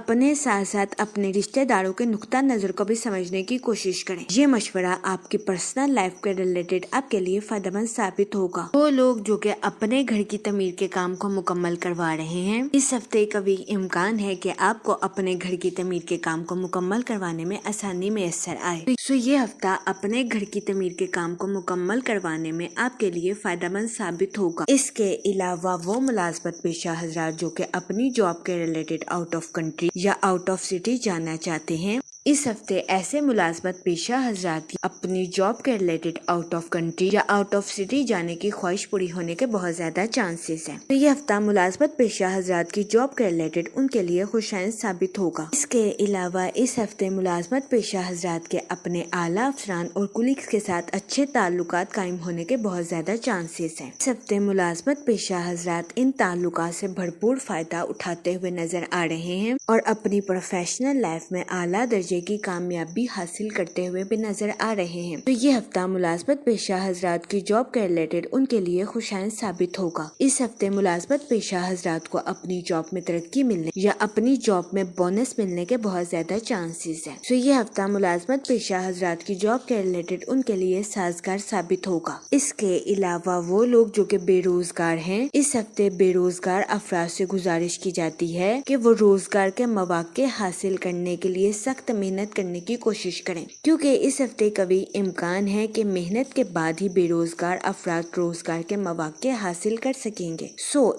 اپنے ساتھ ساتھ اپنے رشتہ داروں کے نقطہ نظر کو بھی سمجھنے کی کوشش کریں۔ یہ مشورہ آپ کی پرسنل لائف کے ریلیٹڈ آپ کے لیے فائدہ مند ثابت ہوگا۔ وہ لوگ جو کہ اپنے گھر کی تعمیر کے کام کو مکمل کروا رہے ہیں، اس ہفتے قوی امکان ہے کہ آپ کو اپنے گھر کی تعمیر کے کام کو مکمل کروانے میں آسانی میسر آئے۔ یہ ہفتہ اپنے گھر کی تعمیر کے کام کو مکمل کروانے میں آپ کے لیے فائدہ مند ثابت ہوگا۔ اس کے علاوہ وہ ملازمت پیشہ حضرات جو کہ اپنی جاب کے ریلیٹڈ آؤٹ آف کنٹری یا آؤٹ آف سٹی جانا چاہتے ہیں، اس ہفتے ایسے ملازمت پیشہ حضرات کی اپنی جاب کے ریلیٹڈ آؤٹ آف کنٹری یا آؤٹ آف سٹی جانے کی خواہش پوری ہونے کے بہت زیادہ چانسز ہیں۔ تو یہ ہفتہ ملازمت پیشہ حضرات کی جاب کے ریلیٹڈ ان کے لیے خوشائند ثابت ہوگا۔ اس کے علاوہ اس ہفتے ملازمت پیشہ حضرات کے اپنے اعلیٰ افسران اور کولیگز کے ساتھ اچھے تعلقات قائم ہونے کے بہت زیادہ چانسز ہیں۔ اس ہفتے ملازمت پیشہ حضرات ان تعلقات سے بھرپور فائدہ اٹھاتے ہوئے نظر آ رہے ہیں اور اپنی پروفیشنل لائف میں اعلیٰ درجے کی کامیابی حاصل کرتے ہوئے بھی نظر آ رہے ہیں۔ تو یہ ہفتہ ملازمت پیشہ حضرات کی جاب کے ریلیٹڈ ان کے لیے خوشائند ثابت ہوگا۔ اس ہفتے ملازمت پیشہ حضرات کو اپنی جاب میں ترقی ملنے یا اپنی جاب میں بونس ملنے کے بہت زیادہ چانسز ہیں۔ تو یہ ہفتہ ملازمت پیشہ حضرات کی جاب کے ریلیٹڈ ان کے لیے سازگار ثابت ہوگا۔ اس کے علاوہ وہ لوگ جو کہ بے روزگار ہیں، اس ہفتے بے روزگار افراد سے گزارش کی جاتی ہے کہ وہ روزگار کے مواقع حاصل کرنے کے لیے سخت محنت کرنے کی کوشش کریں، کیونکہ اس ہفتے قوی امکان ہے کہ محنت کے بعد ہی بے روزگار افراد روزگار کے مواقع حاصل کر سکیں گے۔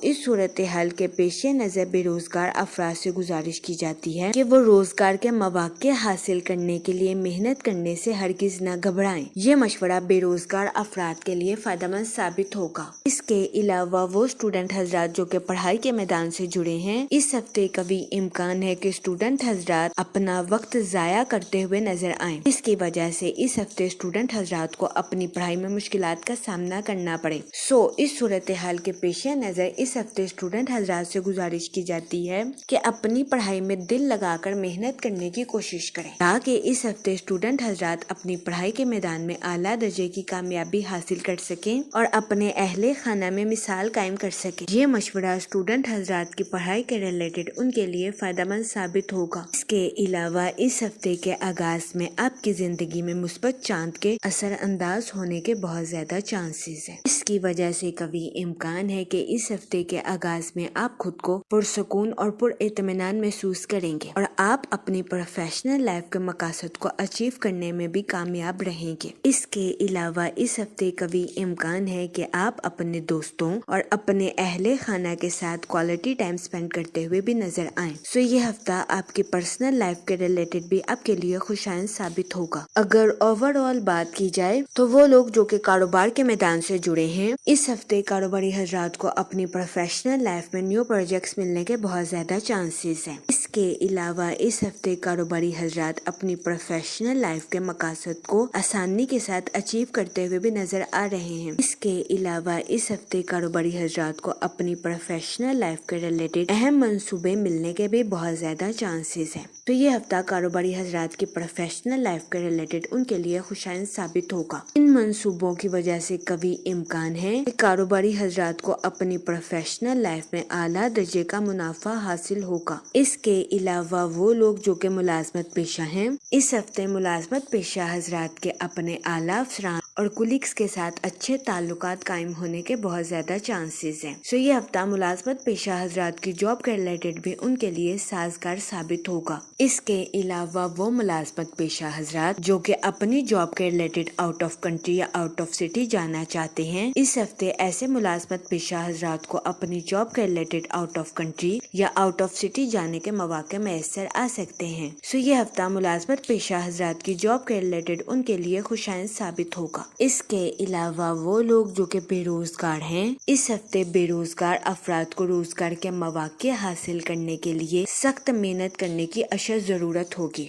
اس صورتحال کے پیش نظر بے روزگار افراد سے گزارش کی جاتی ہے کہ وہ روزگار کے مواقع حاصل کرنے کے لیے محنت کرنے سے ہرگز نہ گھبرائیں۔ یہ مشورہ بے روزگار افراد کے لیے فائدہ مند ثابت ہوگا۔ اس کے علاوہ وہ اسٹوڈنٹ حضرات جو کہ پڑھائی کے میدان سے جڑے ہیں، اس ہفتے قوی امکان ہے کہ اسٹوڈنٹ حضرات اپنا وقت ضائع کرتے ہوئے نظر آئیں۔ اس کی وجہ سے اس ہفتے اسٹوڈنٹ حضرات کو اپنی پڑھائی میں مشکلات کا سامنا کرنا پڑے۔ اس صورتحال کے پیش نظر اس ہفتے اسٹوڈنٹ حضرات سے گزارش کی جاتی ہے کہ اپنی پڑھائی میں دل لگا کر محنت کرنے کی کوشش کریں، تاکہ اس ہفتے اسٹوڈنٹ حضرات اپنی پڑھائی کے میدان میں اعلیٰ درجے کی کامیابی حاصل کر سکیں اور اپنے اہل خانہ میں مثال قائم کر سکیں۔ یہ مشورہ اسٹوڈنٹ حضرات کی پڑھائی کے ریلیٹڈ ان کے لیے فائدہ مند ثابت ہوگا۔ اس کے علاوہ اس ہفتے کے آغاز میں آپ کی زندگی میں مثبت چاند کے اثر انداز ہونے کے بہت زیادہ چانسز ہیں۔ اس کی وجہ سے قوی امکان ہے کہ اس ہفتے کے آغاز میں آپ خود کو پرسکون اور پر اطمینان محسوس کریں گے اور آپ اپنی پروفیشنل لائف کے مقاصد کو اچیو کرنے میں بھی کامیاب رہیں گے۔ اس کے علاوہ اس ہفتے قوی امکان ہے کہ آپ اپنے دوستوں اور اپنے اہل خانہ کے ساتھ کوالٹی ٹائم سپینڈ کرتے ہوئے بھی نظر آئیں۔ یہ ہفتہ آپ کی پرسنل لائف کے ریلیٹڈ بھی آپ کے لیے خوشائند ثابت ہوگا۔ اگر اوور آل بات کی جائے تو وہ لوگ جو کہ کاروبار کے میدان سے جڑے ہیں، اس ہفتے کاروباری حضرات کو اپنی پروفیشنل لائف میں نیو پروجیکٹس ملنے کے بہت زیادہ چانسز ہیں۔ اس کے علاوہ اس ہفتے کاروباری حضرات اپنی پروفیشنل لائف کے مقاصد کو آسانی کے ساتھ اچیو کرتے ہوئے بھی نظر آ رہے ہیں۔ اس کے علاوہ اس ہفتے کاروباری حضرات کو اپنی پروفیشنل لائف کے ریلیٹڈ اہم منصوبے ملنے کے بھی بہت زیادہ چانسز ہیں۔ تو یہ ہفتہ کاروباری حضرات کی پروفیشنل لائف کے ریلیٹڈ ان کے لیے خوشائند ثابت ہوگا۔ ان منصوبوں کی وجہ سے قوی امکان ہے کہ کاروباری حضرات کو اپنی پروفیشنل لائف میں اعلیٰ درجے کا منافع حاصل ہوگا۔ اس کے علاوہ وہ لوگ جو کہ ملازمت پیشہ ہیں، اس ہفتے ملازمت پیشہ حضرات کے اپنے اعلیٰ افسران اور کولیگز کے ساتھ اچھے تعلقات قائم ہونے کے بہت زیادہ چانسز ہیں۔ یہ ہفتہ ملازمت پیشہ حضرات کی جاب کے ریلیٹڈ بھی ان کے لیے سازگار ثابت ہوگا۔ اس کے علاوہ وہ ملازمت پیشہ حضرات جو کہ اپنی جاب کے ریلیٹڈ آؤٹ آف کنٹری یا آؤٹ آف سٹی جانا چاہتے ہیں، اس ہفتے ایسے ملازمت پیشہ حضرات کو اپنی جاب کے ریلیٹڈ آؤٹ آف کنٹری یا آؤٹ آف سٹی جانے کے مواقع میسر آ سکتے ہیں۔ یہ ہفتہ ملازمت پیشہ حضرات کی جاب کے ریلیٹڈ ان کے لیے خوشائند ثابت ہوگا۔ اس کے علاوہ وہ لوگ جو کہ بے روزگار ہیں، اس ہفتے بے روزگار افراد کو روزگار کے مواقع حاصل کرنے کے لیے سخت محنت کرنے کی اشد ضرورت ہوگی۔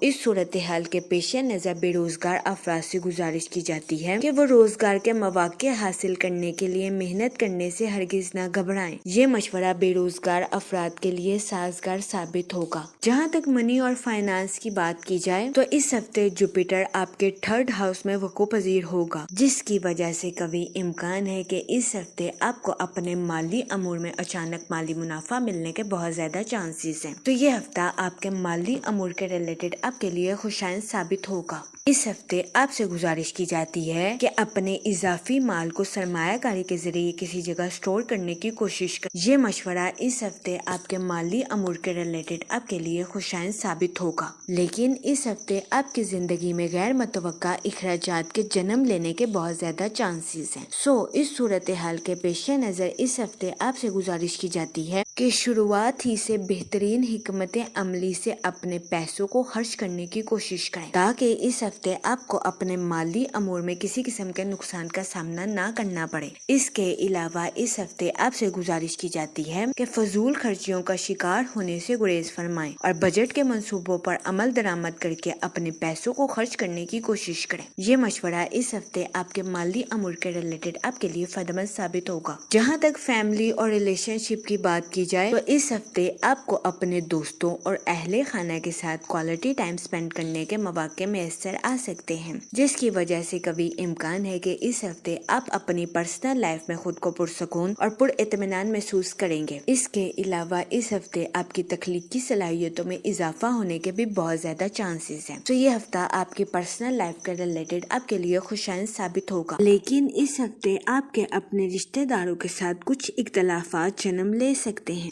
اس صورتحال کے پیش نظر بے روزگار افراد سے گزارش کی جاتی ہے کہ وہ روزگار کے مواقع حاصل کرنے کے لیے محنت کرنے سے ہرگز نہ گھبرائیں۔ یہ مشورہ بے روزگار افراد کے لیے سازگار ثابت ہوگا۔ جہاں تک منی اور فائنانس کی بات کی جائے تو اس ہفتے جوپیٹر آپ کے 3rd ہاؤس میں وقوع پذیر پذیر ہوگا، جس کی وجہ سے قوی امکان ہے کہ اس ہفتے آپ کو اپنے مالی امور میں اچانک مالی منافع ملنے کے بہت زیادہ چانسز ہیں۔ تو یہ ہفتہ آپ کے مالی امور کے ریلیٹڈ آپ کے لیے خوشائن ثابت ہوگا۔ اس ہفتے آپ سے گزارش کی جاتی ہے کہ اپنے اضافی مال کو سرمایہ کاری کے ذریعے کسی جگہ سٹور کرنے کی کوشش کریں۔ یہ مشورہ اس ہفتے آپ کے مالی امور کے ریلیٹڈ آپ کے لیے خوشائن ثابت ہوگا، لیکن اس ہفتے آپ کی زندگی میں غیر متوقع اخراجات کے جنم لینے کے بہت زیادہ چانسز ہیں۔ اس صورتحال کے پیش نظر اس ہفتے آپ سے گزارش کی جاتی ہے کہ شروعات ہی سے بہترین حکمت عملی سے اپنے پیسوں کو خرچ کرنے کی کوشش کریں، تاکہ اس ہفتے آپ کو اپنے مالی امور میں کسی قسم کے نقصان کا سامنا نہ کرنا پڑے۔ اس کے علاوہ اس ہفتے آپ سے گزارش کی جاتی ہے کہ فضول خرچیوں کا شکار ہونے سے گریز فرمائیں اور بجٹ کے منصوبوں پر عمل درآمد کر کے اپنے پیسوں کو خرچ کرنے کی کوشش کریں۔ یہ مشورہ اس ہفتے آپ کے مالی امور کے ریلیٹڈ آپ کے لیے فائدہ مند ثابت ہوگا۔ جہاں تک فیملی اور ریلیشن شپ کی بات کی جائے تو اس ہفتے آپ کو اپنے دوستوں اور اہل خانہ کے ساتھ کوالٹی ٹائم سپینڈ کرنے کے مواقع میسر آ سکتے ہیں، جس کی وجہ سے کبھی امکان ہے کہ اس ہفتے آپ اپنی پرسنل لائف میں خود کو پرسکون اور پر اطمینان محسوس کریں گے۔ اس کے علاوہ اس ہفتے آپ کی تخلیقی صلاحیتوں میں اضافہ ہونے کے بھی بہت زیادہ چانسز ہیں۔ یہ ہفتہ آپ کی پرسنل لائف کے ریلیٹڈ آپ کے لیے خوشائن ثابت ہوگا، لیکن اس ہفتے آپ کے اپنے رشتہ داروں کے ساتھ کچھ اختلافات جنم لے سکتے ہیں۔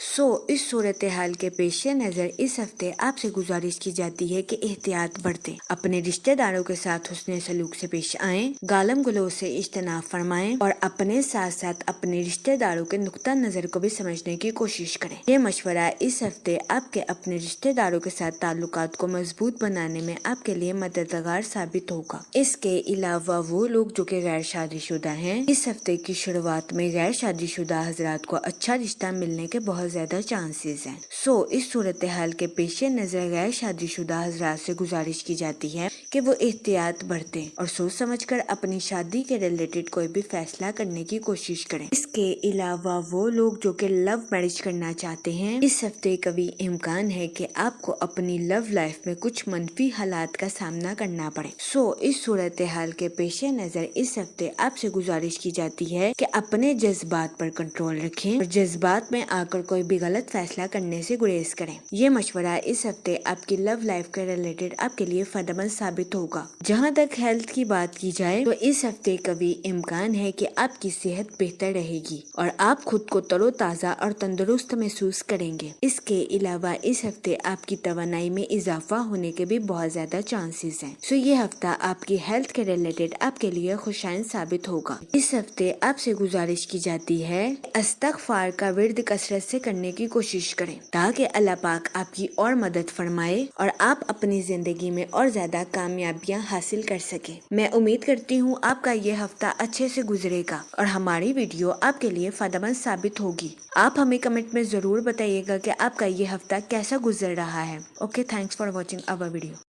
اس صورتحال کے پیش نظر اس ہفتے آپ سے گزارش کی جاتی ہے کہ احتیاط برتیں، اپنے رشتہ داروں کے ساتھ حسن سلوک سے پیش آئیں، گالم گلوچ سے اجتناب فرمائیں اور اپنے ساتھ ساتھ اپنے رشتہ داروں کے نقطہ نظر کو بھی سمجھنے کی کوشش کریں۔ یہ مشورہ اس ہفتے آپ کے اپنے رشتہ داروں کے ساتھ تعلقات کو مضبوط بنانے میں آپ کے لیے مددگار ثابت ہوگا۔ اس کے علاوہ وہ لوگ جو کہ غیر شادی شدہ ہیں، اس ہفتے کی شروعات میں غیر شادی شدہ حضرات کو اچھا رشتہ ملنے کے بہت زیادہ چانسز ہیں۔ اس صورتحال کے پیش نظر غیر شادی شدہ حضرات سے گزارش کی جاتی ہے کہ وہ احتیاط برتیں اور سوچ سمجھ کر اپنی شادی کے ریلیٹڈ کوئی بھی فیصلہ کرنے کی کوشش کریں۔ اس کے علاوہ وہ لوگ جو کہ لو میرج کرنا چاہتے ہیں، اس ہفتے کبھی امکان ہے کہ آپ کو اپنی لو لائف میں کچھ منفی حالات کا سامنا کرنا پڑے۔ اس صورتحال کے پیش نظر اس ہفتے آپ سے گزارش کی جاتی ہے کہ اپنے جذبات پر کنٹرول رکھیں اور جذبات میں آ کر کوئی بھی غلط فیصلہ کرنے سے گریز کریں۔ یہ مشورہ اس ہفتے آپ کی لو لائف کے ریلیٹڈ آپ کے لیے فائدہ مند ثابت ہوگا۔ جہاں تک ہیلتھ کی بات کی جائے تو اس ہفتے کبھی امکان ہے کہ آپ کی صحت بہتر رہے گی اور آپ خود کو تر و تازہ اور تندرست محسوس کریں گے۔ اس کے علاوہ اس ہفتے آپ کی توانائی میں اضافہ ہونے کے بھی بہت زیادہ چانسز ہیں۔ یہ ہفتہ آپ کی ہیلتھ کے ریلیٹڈ آپ کے لیے خوشائن ثابت ہوگا۔ اس ہفتے آپ سے گزارش کی جاتی ہے استغفار کا ورد کثرت سے کرنے کی کوشش کریں، تاکہ اللہ پاک آپ کی اور مدد فرمائے اور آپ اپنی زندگی میں اور زیادہ کامیابیاں حاصل کر سکیں۔ میں امید کرتی ہوں آپ کا یہ ہفتہ اچھے سے گزرے گا اور ہماری ویڈیو آپ کے لیے فائدہ مند ثابت ہوگی۔ آپ ہمیں کمنٹ میں ضرور بتائیے گا کہ آپ کا یہ ہفتہ کیسا گزر رہا ہے۔ Okay, thanks for watching our video.